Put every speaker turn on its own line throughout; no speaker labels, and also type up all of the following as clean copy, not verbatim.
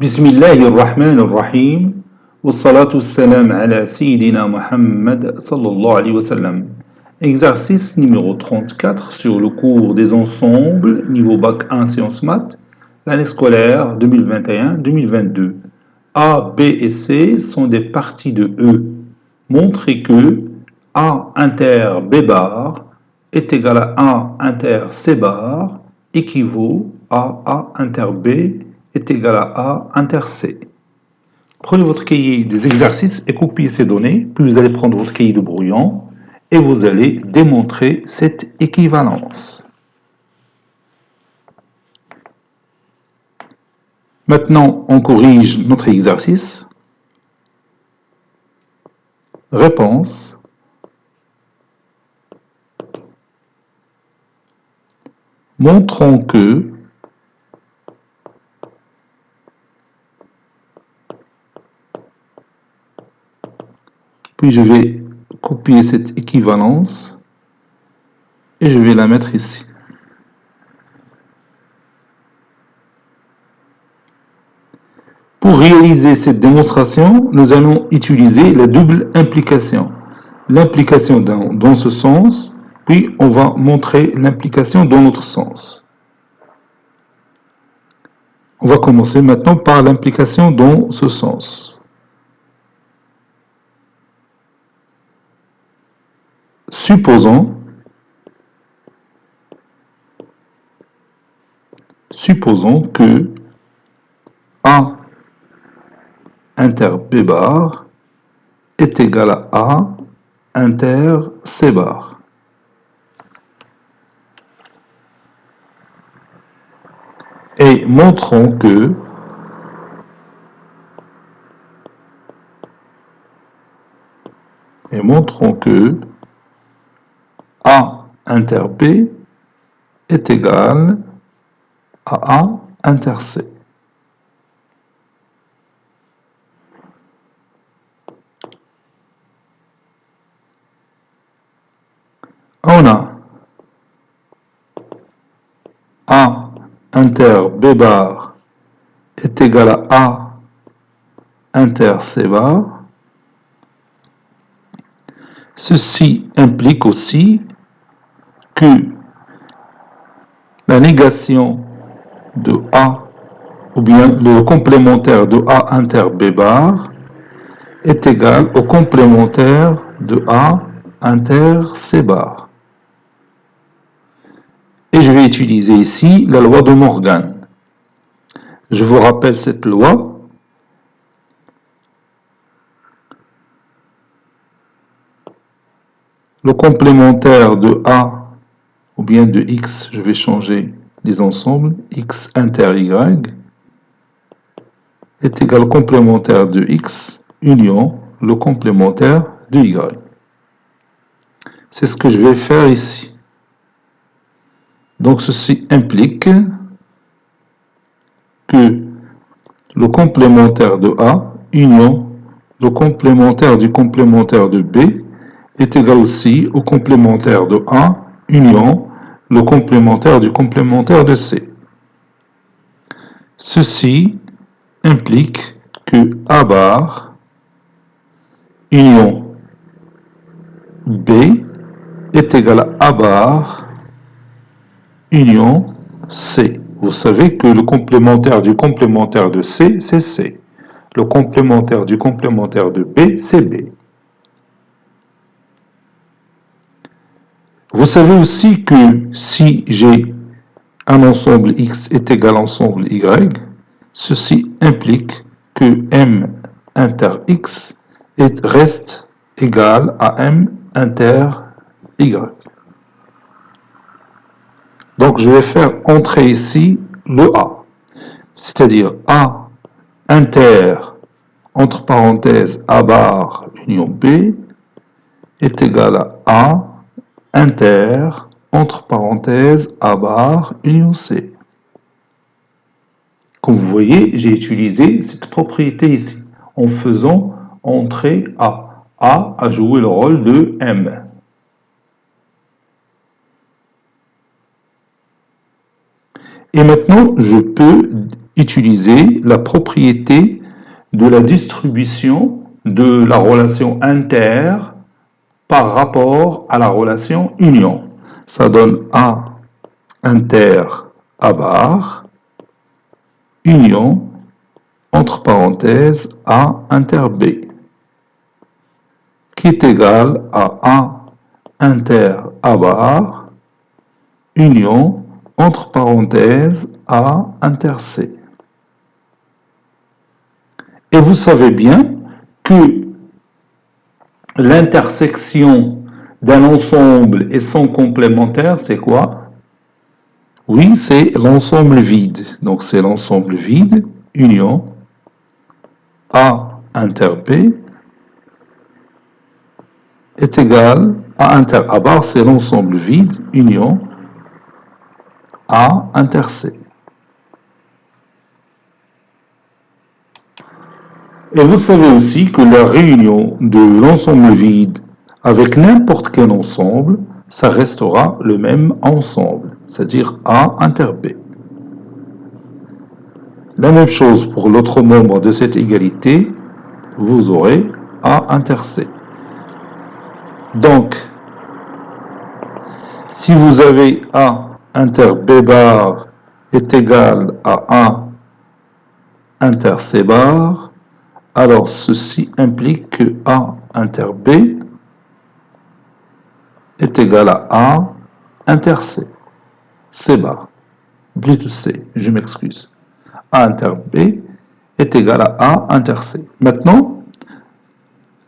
بسم الله الرحمن الرحيم والصلاة والسلام على سيدنا Muhammad sallallahu alayhi wa sallam. Exercice numéro 34 sur le cours des ensembles niveau bac 1 sciences maths, l'année scolaire 2021-2022. A, B et C sont des parties de E. Montrez que A inter B bar est égal à A inter C bar équivaut à A inter B est égal à A inter C. Prenez votre cahier des exercices et copiez ces données, puis vous allez prendre votre cahier de brouillon et vous allez démontrer cette équivalence. Maintenant, on corrige notre exercice. Réponse. Montrons que puis je vais copier cette équivalence et je vais la mettre ici. Pour réaliser cette démonstration, nous allons utiliser la double implication. L'implication dans ce sens, puis on va montrer l'implication dans l'autre sens. On va commencer maintenant par l'implication dans ce sens. Supposons que A inter B bar est égal à A inter C bar. Et montrons que A inter B est égal à A inter C. On a A inter B bar est égal à A inter C bar. Ceci implique aussi que la négation de A, ou bien le complémentaire de A inter B bar, est égal au complémentaire de A inter C bar. Et je vais utiliser ici la loi de Morgan. Je vous rappelle cette loi. Le complémentaire de A ou bien de X, je vais changer les ensembles, X inter Y, est égal au complémentaire de X union le complémentaire de Y. C'est ce que je vais faire ici. Donc ceci implique que le complémentaire de A union le complémentaire du complémentaire de B est égal aussi au complémentaire de A union le complémentaire du complémentaire de C. Ceci implique que A bar union B est égal à A bar union C. Vous savez que le complémentaire du complémentaire de C, c'est C. Le complémentaire du complémentaire de B, c'est B. Vous savez aussi que si j'ai un ensemble X est égal à ensemble Y, ceci implique que M inter X reste égal à M inter Y. Donc je vais faire entrer ici le A, c'est-à-dire A inter, entre parenthèses, A bar union B est égal à A inter, entre parenthèses, A bar union C. Comme vous voyez, j'ai utilisé cette propriété ici, en faisant entrer A. A a joué le rôle de M. Et maintenant, je peux utiliser la propriété de la distribution de la relation inter par rapport à la relation union. Ça donne A inter A bar, union, entre parenthèses, A inter B, qui est égal à A inter A bar, union, entre parenthèses, A inter C. Et vous savez bien que l'intersection d'un ensemble et son complémentaire, c'est quoi? Oui, c'est l'ensemble vide. Donc c'est l'ensemble vide, union, A inter B est égal à inter A bar, c'est l'ensemble vide, union, A inter C. Et vous savez aussi que la réunion de l'ensemble vide avec n'importe quel ensemble, ça restera le même ensemble, c'est-à-dire A inter B. La même chose pour l'autre membre de cette égalité, vous aurez A inter C. Donc, si vous avez A inter B bar est égal à A inter C bar, alors ceci implique que A inter B est égal à A inter C. C bar. Plutôt C, je m'excuse. A inter B est égal à A inter C. Maintenant,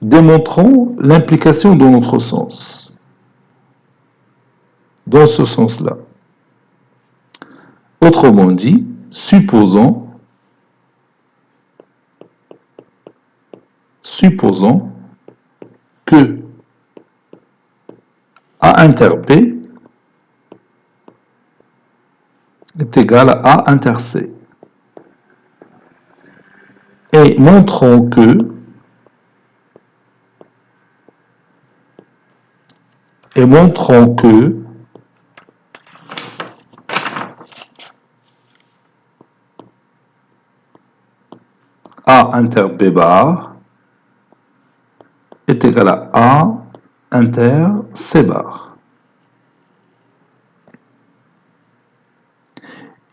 démontrons l'implication dans notre sens. Dans ce sens-là. Autrement dit, supposons que A inter B est égal à A inter C. Et montrons que A inter B bar est égal à A inter C bar.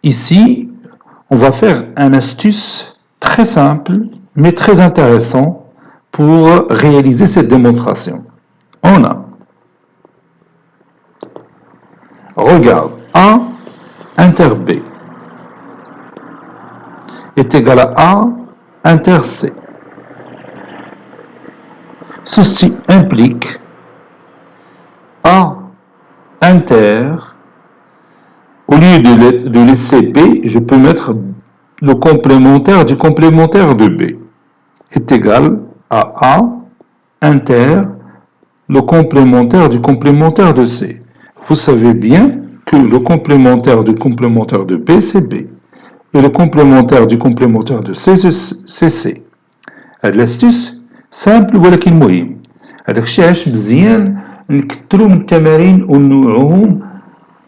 Ici, on va faire une astuce très simple, mais très intéressant pour réaliser cette démonstration. On a, regarde, A inter B est égal à A inter C. Ceci implique A inter, au lieu de laisser B, je peux mettre le complémentaire du complémentaire de B est égal à A inter, le complémentaire du complémentaire de C. Vous savez bien que le complémentaire du complémentaire de B, c'est B. Et le complémentaire du complémentaire de C, c'est C. هاد l'astuce simple ولكن مهم. هذاك الشيء علاش مزيان نكثروا من التمارين ونوعوهم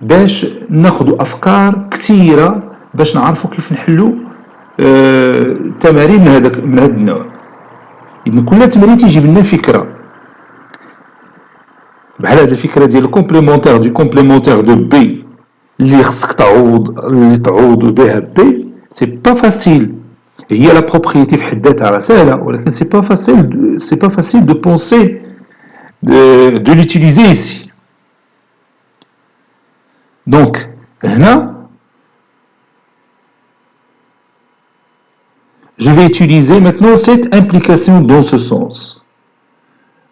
باش ناخذوا افكار كثيره باش نعرفوا كيف نحلوا تمارين من هذا النوع. إن كل تمرين تيجيب لنا فكره بحال هذه الفكره ديال الكومبليمونتير دو كومبليمونتير دو بي اللي خصك تعوض بها بي. سي با فاسيل. هي لا بروبريتي في حد ذاتها راه سهله ولكن سي با فاسيل دو بونسي de l'utiliser ici. Donc, هنا je vais utiliser maintenant cette implication dans ce sens.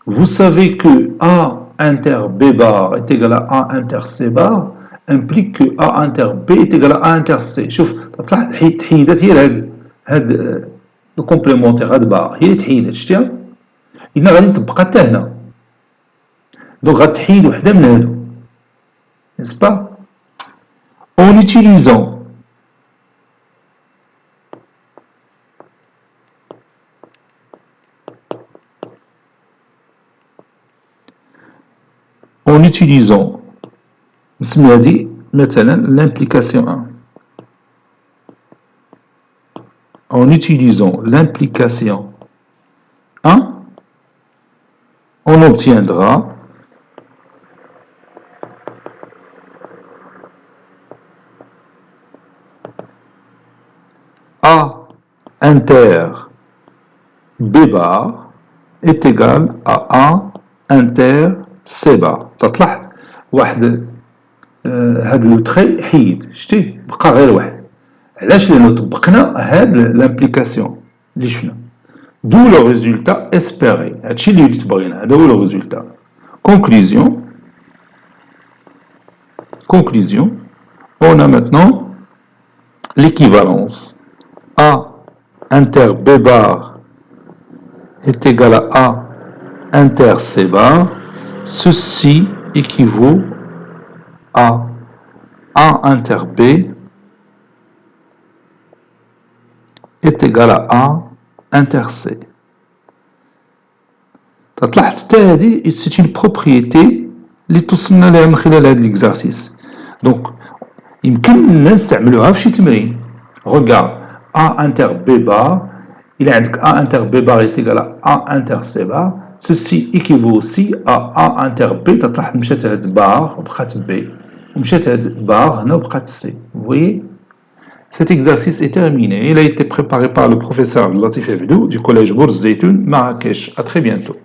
Vous savez que A inter B bar est égal à A inter C bar implique que A inter B est égal à A inter C. شوف تلاحظ تحيدات هي هاد الكومبليمونتير هاد بار هي اللي تحيدات شتيها إلا غادي نطبقها حتى هنا. Donc غتحيد وحده من هادو n'est-ce pas en utilisant نسميها هادي مثلا l'implication 1. en utilisant l'implication 1, on obtiendra A inter B bar est égal à A inter C bar. تلاحظ واحد هاد لو تري حيد شتي بقى غير واحد. علاش؟ لأنه طبقنا هاد لامبليكاسيون اللي شفنا. D'où le résultat espéré. هادشي اللي تبغينا، هذا هو le résultat. Conclusion. On a maintenant l'équivalence. A inter B bar est égal à A inter C bar. Ceci équivaut à A inter B est égal à A inter C. تلاحظ حتى هذه c'est une propriété اللي توصلنا لها من خلال هذا l'exercice. دونك يمكن نستعملوها في شي تمرين. Regarde A inter B bar, إلا عندك A inter B bar est égal à A inter C bar. Ceci équivaut aussi à A inter B. تلاحظ مشات هاد bar وبقات B ومشات هاد bar هنا وبقات C. Vous voyez? Cet exercice est terminé. Il a été préparé par le professeur Latif Abdou du collège Bourz Zeytoun, Marrakech. À très bientôt.